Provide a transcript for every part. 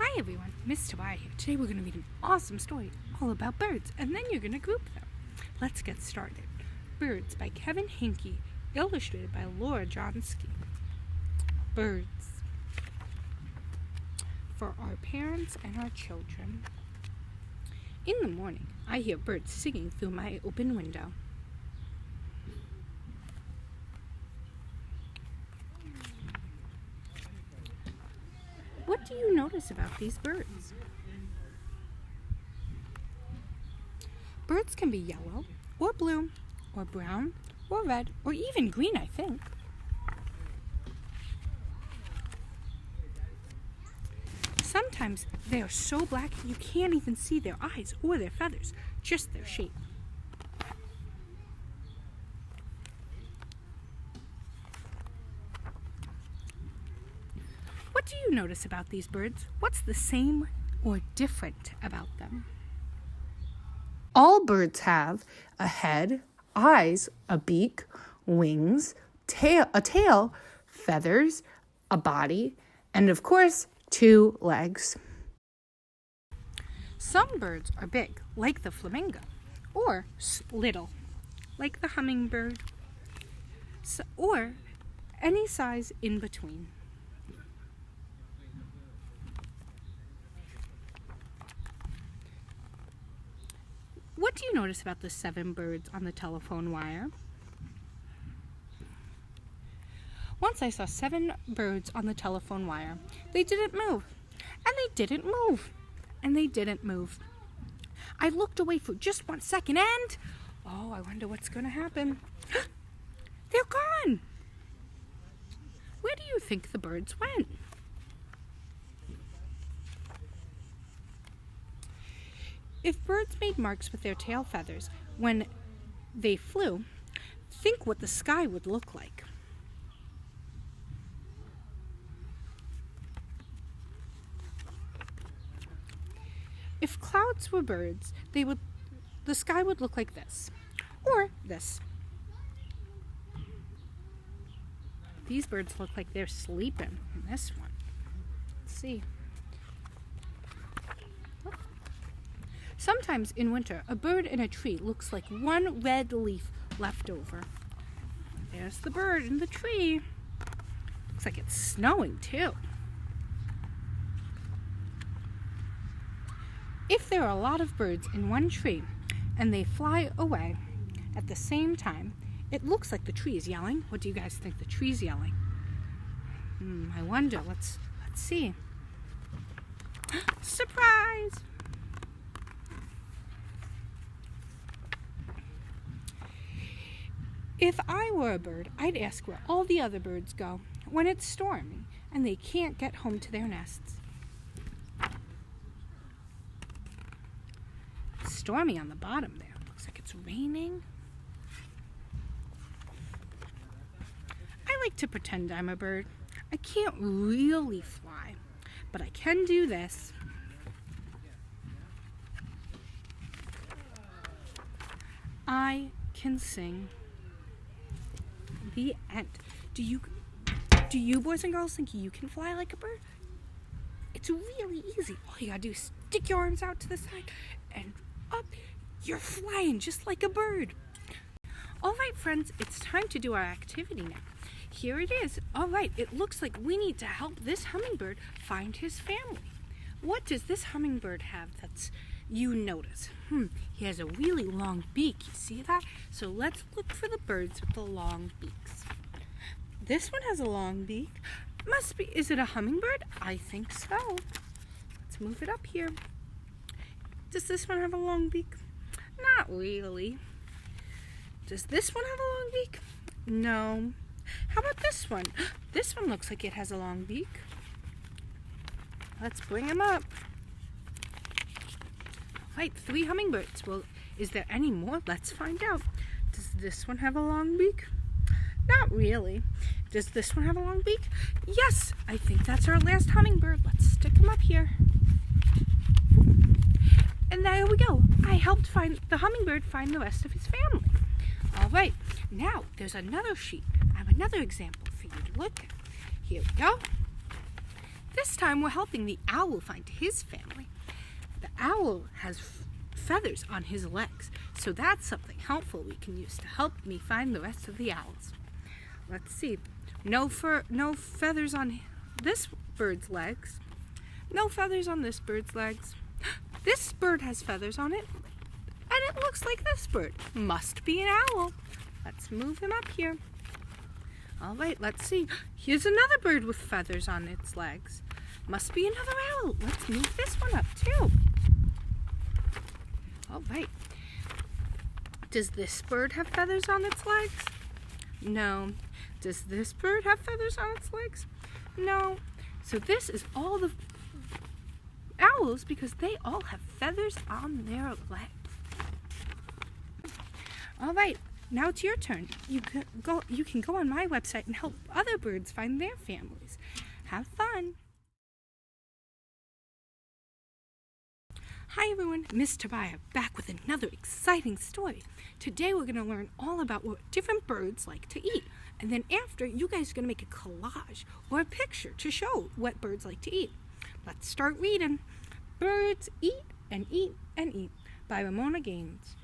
Hi everyone, Miss Tabaya here. Today we're going to read an awesome story all about birds, and then you're going to group them. Let's get started. Birds by Kevin Hinkey, illustrated by Laura Johnsky. Birds. For our parents and our children. In the morning, I hear birds singing through my open window. What do you notice about these birds? Birds can be yellow, or blue, or brown, or red, or even green, I think. Sometimes they are so black you can't even see their eyes or their feathers, just their shape. What do you notice about these birds? What's the same or different about them? All birds have a head, eyes, a beak, wings, a tail, feathers, a body, and of course, 2 legs. Some birds are big, like the flamingo, or little, like the hummingbird, or any size in between. What do you notice about the 7 birds on the telephone wire? Once I saw 7 birds on the telephone wire. They didn't move, and they didn't move, and they didn't move. I looked away for just 1 second and, I wonder what's going to happen. They're gone! Where do you think the birds went? If birds made marks with their tail feathers when they flew, think what the sky would look like. If clouds were birds, the sky would look like this, or this. These birds look like they're sleeping in this one. Let's see. Sometimes in winter, a bird in a tree looks like one red leaf left over. There's the bird in the tree. Looks like it's snowing too. If there are a lot of birds in one tree and they fly away at the same time, it looks like the tree is yelling. What do you guys think the tree's yelling? I wonder. Let's see. Surprise! If I were a bird, I'd ask where all the other birds go when it's stormy and they can't get home to their nests. It's stormy on the bottom there. Looks like it's raining. I like to pretend I'm a bird. I can't really fly, but I can do this. I can sing. The end. Do you boys and girls think you can fly like a bird? It's really easy. All you gotta do is stick your arms out to the side and up. You're flying just like a bird. All right, friends, it's time to do our activity now. Here it is. All right, it looks like we need to help this hummingbird find his family. What does this hummingbird have that's you notice? He has a really long beak. You see that? So let's look for the birds with the long beaks. This one has a long beak. Must be. Is it a hummingbird? I think so. Let's move it up here. Does this one have a long beak? Not really. Does this one have a long beak? No. How about this one? This one looks like it has a long beak. Let's bring him up. Right, 3 hummingbirds. Well, is there any more? Let's find out. Does this one have a long beak? Not really. Does this one have a long beak? Yes, I think that's our last hummingbird. Let's stick him up here. And there we go. I helped the hummingbird find the rest of his family. All right, now there's another sheet. I have another example for you to look at. Here we go. This time we're helping the owl find his family. The owl has feathers on his legs, so that's something helpful we can use to help me find the rest of the owls. Let's see. No feathers on this bird's legs. No feathers on this bird's legs. This bird has feathers on it, and it looks like this bird. Must be an owl. Let's move him up here. All right, let's see. Here's another bird with feathers on its legs. Must be another owl. Let's move this one up too. All right. Does this bird have feathers on its legs? No. Does this bird have feathers on its legs? No. So this is all the owls because they all have feathers on their legs. All right. Now it's your turn. You can go on my website and help other birds find their families. Have fun. Hi everyone, Miss Tobiah back with another exciting story. Today we're going to learn all about what different birds like to eat. And then after, you guys are going to make a collage or a picture to show what birds like to eat. Let's start reading. Birds Eat and Eat and Eat by Ramona Gaines.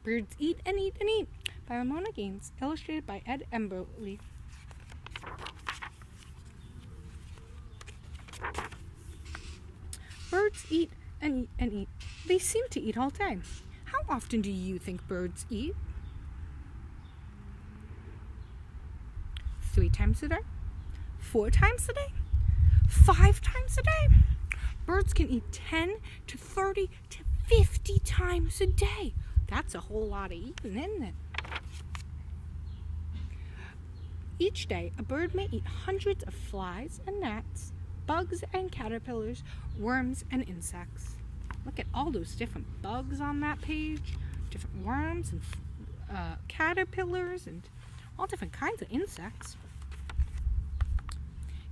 Birds Eat and Eat and Eat by Ramona Gaines, illustrated by Ed Emberley. Birds eat and eat and eat. They seem to eat all day. How often do you think birds eat? 3 times a day? 4 times a day? 5 times a day? Birds can eat 10 to 30 to 50 times a day. That's a whole lot of eating, isn't it? Each day, a bird may eat hundreds of flies and gnats, bugs and caterpillars, worms and insects. Look at all those different bugs on that page, different worms and caterpillars and all different kinds of insects.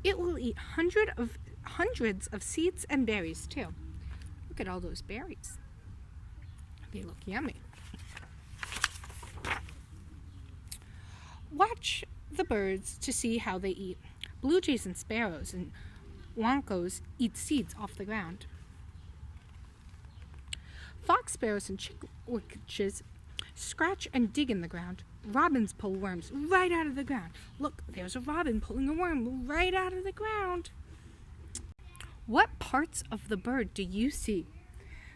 It will eat hundreds of seeds and berries too. Look at all those berries. They look yummy. Watch the birds to see how they eat. Blue jays and sparrows and wonkos eat seeds off the ground. Fox sparrows and chickwitches scratch and dig in the ground. Robins pull worms right out of the ground. Look, there's a robin pulling a worm right out of the ground. What parts of the bird do you see?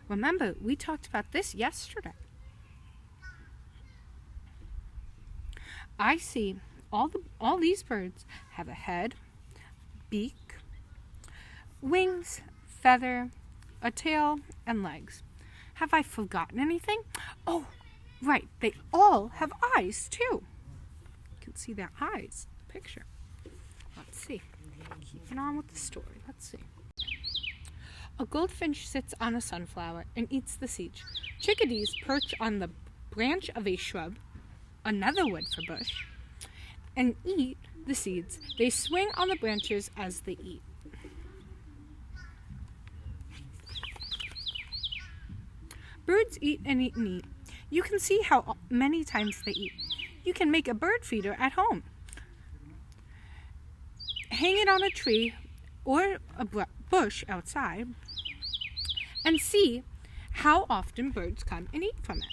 Remember, we talked about this yesterday. I see all these birds have a head, beak, wings, feather, a tail, and legs. Have I forgotten anything? Oh, right, they all have eyes too. You can see their eyes in the picture. Let's see. Keeping on with the story. Let's see. A goldfinch sits on a sunflower and eats the seeds. Chickadees perch on the branch of a shrub, another word for bush, and eat the seeds. They swing on the branches as they eat. Birds eat and eat and eat. You can see how many times they eat. You can make a bird feeder at home. Hang it on a tree or a bush outside and see how often birds come and eat from it.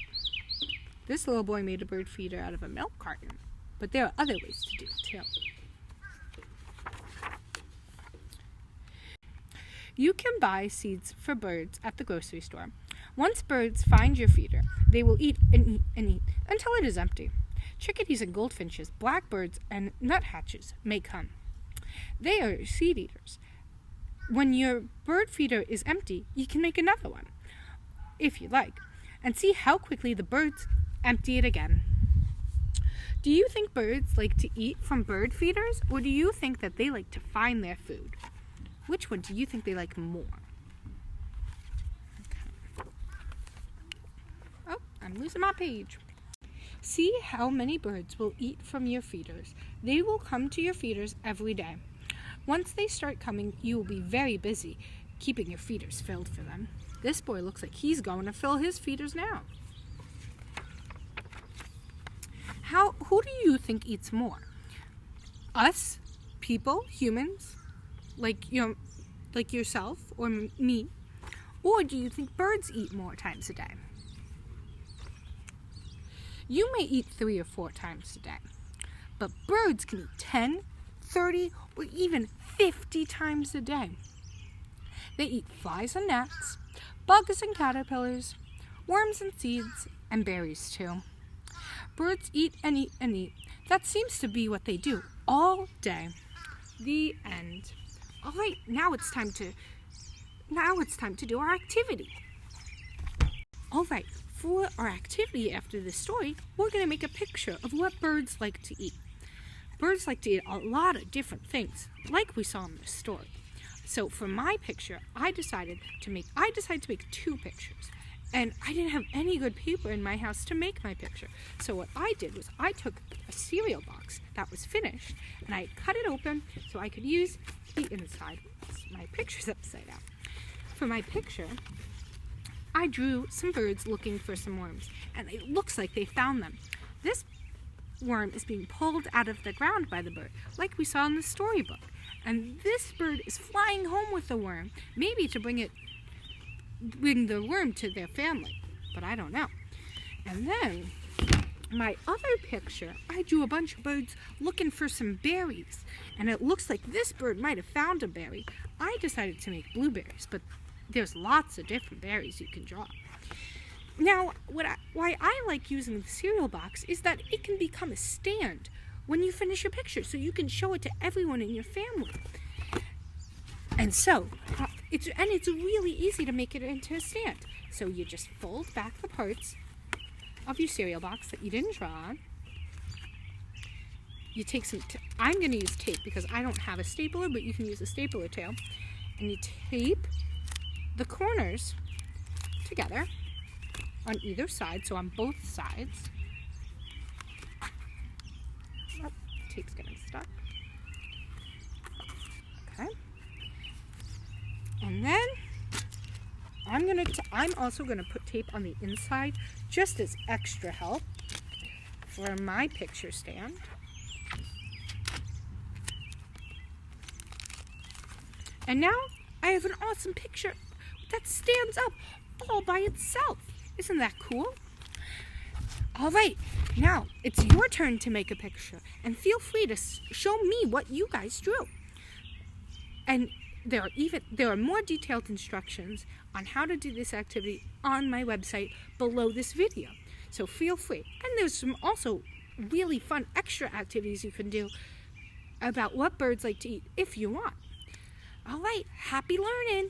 This little boy made a bird feeder out of a milk carton, but there are other ways to do it too. You can buy seeds for birds at the grocery store. Once birds find your feeder, they will eat and eat and eat until it is empty. Chickadees and goldfinches, blackbirds, and nuthatches may come. They are seed eaters. When your bird feeder is empty, you can make another one, if you like, and see how quickly the birds empty it again. Do you think birds like to eat from bird feeders, or do you think that they like to find their food? Which one do you think they like more? Okay. Oh, I'm losing my page. See how many birds will eat from your feeders. They will come to your feeders every day. Once they start coming, you will be very busy keeping your feeders filled for them. This boy looks like he's going to fill his feeders now. Who do you think eats more? Us, people, humans, like like yourself or me? Or do you think birds eat more times a day? You may eat 3 or 4 times a day, but birds can eat 10, 30, or even 50 times a day. They eat flies and gnats, bugs and caterpillars, worms and seeds, and berries too. Birds eat and eat and eat. That seems to be what they do all day. The end. All right, now it's time to do our activity. All right, for our activity after this story, we're going to make a picture of what birds like to eat. Birds like to eat a lot of different things, like we saw in the story. So for my picture, I decided to make 2 pictures. And I didn't have any good paper in my house to make my picture. So what I did was I took a cereal box that was finished and I cut it open so I could use the inside. My picture's upside down. For my picture, I drew some birds looking for some worms, and it looks like they found them. This worm is being pulled out of the ground by the bird, like we saw in the storybook. And this bird is flying home with the worm, maybe to bring the worm to their family, but I don't know. And then, my other picture, I drew a bunch of birds looking for some berries, and it looks like this bird might have found a berry. I decided to make blueberries, but there's lots of different berries you can draw. Now, why I like using the cereal box is that it can become a stand when you finish your picture, so you can show it to everyone in your family. And so, it's really easy to make it into a stand. So you just fold back the parts of your cereal box that you didn't draw on. You take some, I'm going to use tape because I don't have a stapler, but you can use a stapler tail. And you tape the corners together on either side, so on both sides. Oh, the tape's getting stuck. Okay. And then I'm also gonna put tape on the inside just as extra help for my picture stand. And now I have an awesome picture that stands up all by itself. Isn't that cool? All right, now it's your turn to make a picture, and feel free to show me what you guys drew. And there are more detailed instructions on how to do this activity on my website below this video. So feel free. And there's some also really fun extra activities you can do about what birds like to eat if you want. All right, happy learning.